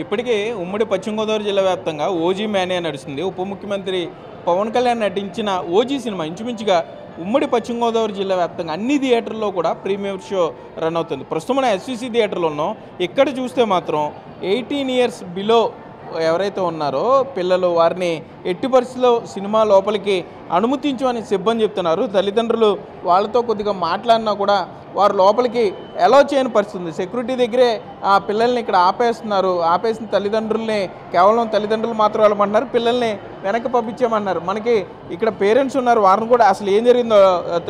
ఇప్పటికే ఉమ్మడి పశ్చిమ గోదావరి జిల్లా వ్యాప్తంగా ఓజీ మేనియా నడుస్తుంది. ఉప ముఖ్యమంత్రి పవన్ కళ్యాణ్ నటించిన ఓజీ సినిమా ఇంచుమించుగా ఉమ్మడి పశ్చిమ గోదావరి జిల్లా వ్యాప్తంగా అన్ని థియేటర్లో కూడా ప్రీమియర్ షో రన్ అవుతుంది. ప్రస్తుతం మన ఎస్విసి థియేటర్లో ఉన్నాం. ఇక్కడ చూస్తే మాత్రం 18 years బిలో ఎవరైతే ఉన్నారో పిల్లలు వారిని ఎట్టి పరిస్థితుల్లో సినిమా లోపలికి అనుమతించమని సిబ్బంది చెప్తున్నారు. తల్లిదండ్రులు వాళ్ళతో కొద్దిగా మాట్లాడినా కూడా వారు లోపలికి అలౌ చేయని పరిస్థితి ఉంది. సెక్యూరిటీ దగ్గరే ఆ పిల్లల్ని ఇక్కడ ఆపేస్తున్నారు. ఆపేసిన తల్లిదండ్రుల్ని కేవలం తల్లిదండ్రులు మాత్రం వెళ్ళమంటున్నారు, పిల్లల్ని వెనక్కి పంపించామన్నారు. మనకి ఇక్కడ పేరెంట్స్ ఉన్నారు, వారిని కూడా అసలు ఏం జరిగిందో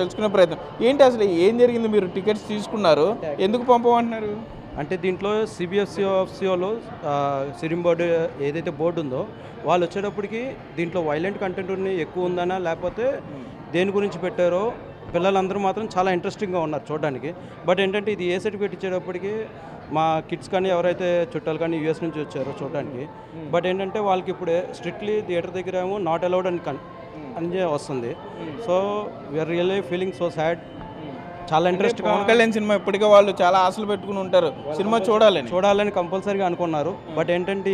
తెలుసుకునే ప్రయత్నం. ఏంటి అసలు ఏం జరిగింది? మీరు టికెట్స్ తీసుకున్నారు, ఎందుకు పంపమంటున్నారు? అంటే దీంట్లో సిబిఎఫ్సిఓలో సిరిం బోర్డు ఏదైతే బోర్డు ఉందో వాళ్ళు వచ్చేటప్పటికి దీంట్లో వైలెంట్ కంటెంట్ ఎక్కువ ఉందనా లేకపోతే దేని గురించి పెట్టారో పిల్లలందరూ మాత్రం చాలా ఇంట్రెస్టింగ్గా ఉన్నారు చూడడానికి. బట్ ఏంటంటే ఇది ఏ సర్టిఫికేట్ ఇచ్చేటప్పటికి మా కిడ్స్ కానీ ఎవరైతే చుట్టాలు కానీ యూఎస్ నుంచి వచ్చారో చూడడానికి. బట్ ఏంటంటే వాళ్ళకి ఇప్పుడే స్ట్రిక్ట్లీ థియేటర్ దగ్గర ఏమో నాట్ అలౌడ్ అని వస్తుంది. So we are really feeling so sad. చాలా ఇంట్రెస్ట్. పవన్ కళ్యాణ్ సినిమా ఇప్పటికే వాళ్ళు చాలా ఆశలు పెట్టుకుని ఉంటారు, సినిమా చూడాలని కంపల్సరీగా అనుకున్నారు. బట్ ఏంటంటే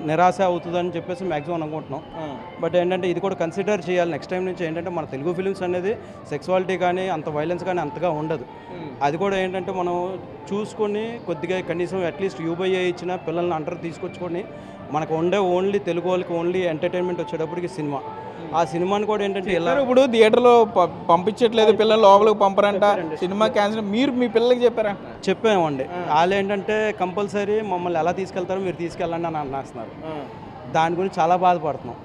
నిరాశ అవుతుందని చెప్పేసి మ్యాక్సిమం అనుకుంటున్నాం. బట్ ఏంటంటే ఇది కూడా కన్సిడర్ చేయాలి నెక్స్ట్ టైం నుంచి. ఏంటంటే మన తెలుగు ఫిలిమ్స్ అనేది సెక్సువాలిటీ కానీ అంత వైలెన్స్ కానీ అంతగా ఉండదు. అది కూడా ఏంటంటే మనం చూసుకొని కొద్దిగా కనీసం అట్లీస్ట్ యూబైఏ ఇచ్చిన పిల్లల్ని అంటారు తీసుకొచ్చుకొని మనకు ఉండే ఓన్లీ తెలుగు వాళ్ళకి ఓన్లీ ఎంటర్టైన్మెంట్ వచ్చేటప్పటికి సినిమా. ఆ సినిమాని కూడా ఏంటంటే ఎలా ఇప్పుడు థియేటర్లో పంపించట్లేదు, పిల్లలు లోపలికి పంపరంట, సినిమా క్యాన్సిల్. మీరు మీ పిల్లలకి చెప్పారా? చెప్పామండి. వాళ్ళు ఏంటంటే కంపల్సరీ మమ్మల్ని ఎలా తీసుకెళ్తారో మీరు తీసుకెళ్ళండి అని అన్నారు. దాని గురించి చాలా బాధపడుతున్నాం.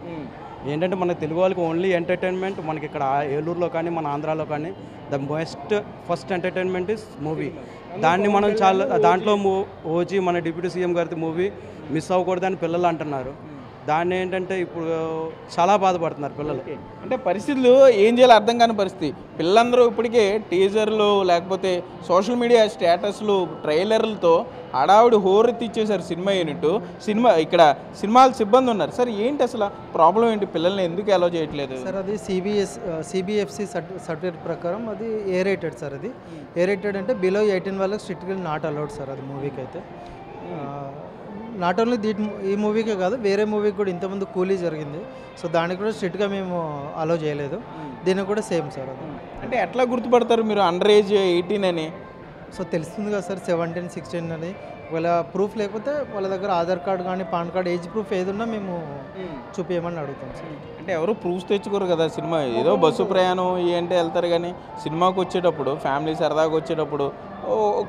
ఏంటంటే మన తెలుగు వాళ్ళకి ఓన్లీ ఎంటర్టైన్మెంట్ మనకి ఇక్కడ ఏలూరులో కానీ మన ఆంధ్రాలో కానీ the first entertainment is movie. దాన్ని మనం చాలా దాంట్లో ఓజీ మన డిప్యూటీ సీఎం గారి మూవీ మిస్ అవ్వకూడదని పిల్లలు అంటున్నారు. దాన్ని ఏంటంటే ఇప్పుడు చాలా బాధపడుతున్నారు పిల్లలు. అంటే పరిస్థితులు ఏం చేయాలో అర్థం కాని పరిస్థితి. పిల్లలందరూ ఇప్పటికే టీజర్లు లేకపోతే సోషల్ మీడియా స్టేటస్లు ట్రైలర్లతో హడావుడి హోరెత్తిచ్చేశారు సినిమా యూనిట్. ఇక్కడ సినిమాల సిబ్బంది ఉన్నారు. సార్ ఏంటి అసలు ప్రాబ్లం ఏంటి? పిల్లల్ని ఎందుకు అలౌ చేయట్లేదు? సార్ అది సిబిఎఫ్సి సర్టిఫికేట్ ప్రకారం అది ఏ రేటెడ్ సార్. అది ఏ రేటెడ్ అంటే బిలో 18 వాళ్ళకి స్ట్రిక్ట్గా నాట్ అలౌడ్ సార్. అది మూవీకి అయితే నాట్ ఓన్లీ ఈ మూవీకే కాదు, వేరే మూవీకి కూడా ఇంతకుముందు కూలీ జరిగింది. సో దానికి కూడా స్ట్రిక్ట్గా మేము అలౌ చేయలేదు. దీనికి కూడా సేమ్ సార్. అది అంటే ఎట్లా గుర్తుపడతారు మీరు అండర్ ఏజ్ 18 అని? సో తెలుస్తుంది కదా సార్, 17, 16 అని. ఒకవేళ ప్రూఫ్ లేకపోతే వాళ్ళ దగ్గర ఆధార్ కార్డు కానీ పాన్ కార్డు ఏజ్ ప్రూఫ్ ఏదున్నా మేము చూపించమని అడుగుతాం సార్. అంటే ఎవరు ప్రూఫ్స్ తెచ్చుకోరు కదా. సినిమా ఏదో బస్సు ప్రయాణం ఏంటంటే వెళ్తారు, కానీ సినిమాకి వచ్చేటప్పుడు ఫ్యామిలీ సరదాగా వచ్చేటప్పుడు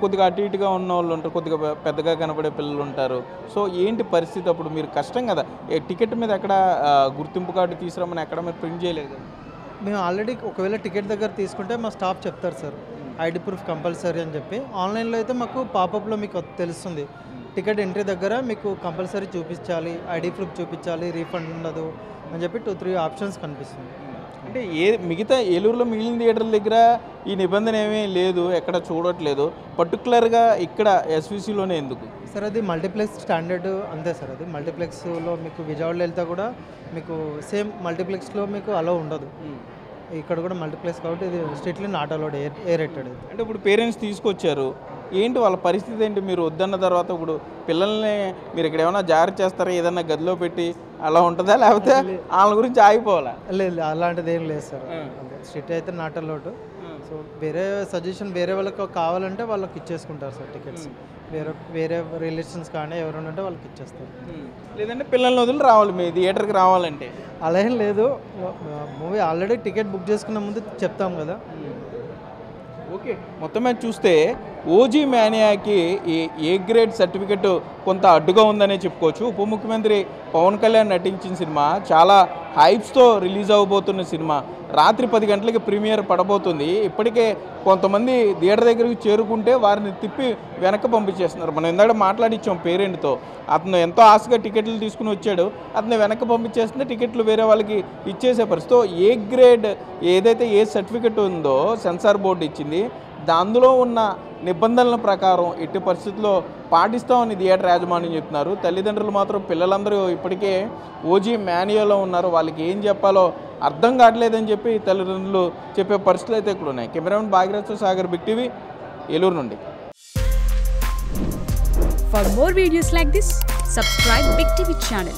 కొద్దిగా అటు ఇటుగా ఉన్న వాళ్ళు ఉంటారు, కొద్దిగా పెద్దగా కనపడే పిల్లలు ఉంటారు. సో ఏంటి పరిస్థితి? అప్పుడు మీరు కష్టం కదా. టికెట్ మీద ఎక్కడ గుర్తింపు కార్డు తీసుకురామని ఎక్కడ మీరు ప్రింట్ చేయలేదు? మేము ఆల్రెడీ ఒకవేళ టికెట్ దగ్గర తీసుకుంటే మా స్టాఫ్ చెప్తారు సార్ ఐడి ప్రూఫ్ కంపల్సరీ అని చెప్పి. ఆన్లైన్లో అయితే మాకు పాపప్లో మీకు తెలుస్తుంది, టికెట్ ఎంట్రీ దగ్గర మీకు కంపల్సరీ చూపించాలి, ఐడి ప్రూఫ్ చూపించాలి, రీఫండ్ ఉండదు అని చెప్పి 2-3 ఆప్షన్స్ కనిపిస్తుంది. అంటే మిగతా ఏలూరులో మిగిలిన థియేటర్ల దగ్గర ఈ నిబంధన ఏమీ లేదు, ఎక్కడ చూడట్లేదు. పర్టికులర్గా ఇక్కడ ఎస్విసిలోనే ఎందుకు సార్? అది మల్టీప్లెక్స్ స్టాండర్డ్ అంతే సార్. అది మల్టీప్లెక్స్లో మీకు విజయవాడలో వెళ్తే కూడా మీకు సేమ్ మల్టీప్లెక్స్లో మీకు అలౌ ఉండదు. ఇక్కడ కూడా మల్టీప్లెక్స్ కాబట్టి ఇది strictly not allowed, A rated. అంటే ఇప్పుడు పేరెంట్స్ తీసుకొచ్చారు, ఏంటి వాళ్ళ పరిస్థితి ఏంటి? మీరు వద్దన్న తర్వాత ఇప్పుడు పిల్లల్ని మీరు ఇక్కడ ఏమైనా జాగ్రత్త చేస్తారా? ఏదన్నా గదిలో పెట్టి అలా ఉంటుందా, లేకపోతే వాళ్ళ గురించి ఆగిపోవాలా? లేదు, అలాంటిది ఏం లేదు సార్. స్ట్రిక్ట్ అయితే నాట్ అలౌడ్. సో వేరే సజెషన్ వేరే వాళ్ళకి కావాలంటే వాళ్ళకి ఇచ్చేసుకుంటారు సార్ టికెట్స్. వేరే రిలేషన్స్ కానీ ఎవరైనా ఉంటే వాళ్ళకి ఇచ్చేస్తారు. లేదంటే పిల్లల్ని వదిలి రావాలి మీ థియేటర్కి రావాలంటే? అలా ఏం లేదు. మూవీ ఆల్రెడీ టికెట్ బుక్ చేసుకున్న ముందు చెప్తాం కదా. ఓకే, మొత్తం మీద చూస్తే ఓజీ మేనియాకి ఏ గ్రేడ్ సర్టిఫికెట్ కొంత అడ్డుగా ఉందనే చెప్పుకోవచ్చు. ఉప ముఖ్యమంత్రి పవన్ కళ్యాణ్ నటించిన సినిమా చాలా హైప్స్తో రిలీజ్ అవ్వబోతున్న సినిమా. రాత్రి 10 గంటలకి ప్రీమియర్ పడబోతుంది. ఇప్పటికే కొంతమంది థియేటర్ దగ్గరికి చేరుకుంటే వారిని తిప్పి వెనక్కి పంపించేస్తున్నారు. మనం ఇందాక మాట్లాడిచ్చాం పేరెంట్తో. అతను ఎంతో ఆశగా టికెట్లు తీసుకుని వచ్చాడు, అతను వెనక్కి పంపించేస్తుంటే టికెట్లు వేరే వాళ్ళకి ఇచ్చేసే పరిస్థితి. ఏ గ్రేడ్ ఏదైతే ఏ సర్టిఫికెట్ ఉందో సెన్సార్ బోర్డు ఇచ్చింది, అందులో ఉన్న నిబంధనల ప్రకారం ఎట్టి పరిస్థితుల్లో పాటిస్తామని థియేటర్ యాజమాన్యం చెప్తున్నారు. తల్లిదండ్రులు మాత్రం పిల్లలందరూ ఇప్పటికే ఓజీ మేనియాలో ఉన్నారు, వాళ్ళకి ఏం చెప్పాలో అర్థం కావట్లేదని చెప్పి తల్లిదండ్రులు చెప్పే పరిస్థితులు అయితే ఇక్కడ ఉన్నాయి. Cameraman Bhagiratha Sagar, Big TV, Eluru నుండి. For more videos like this, Subscribe Big TV channel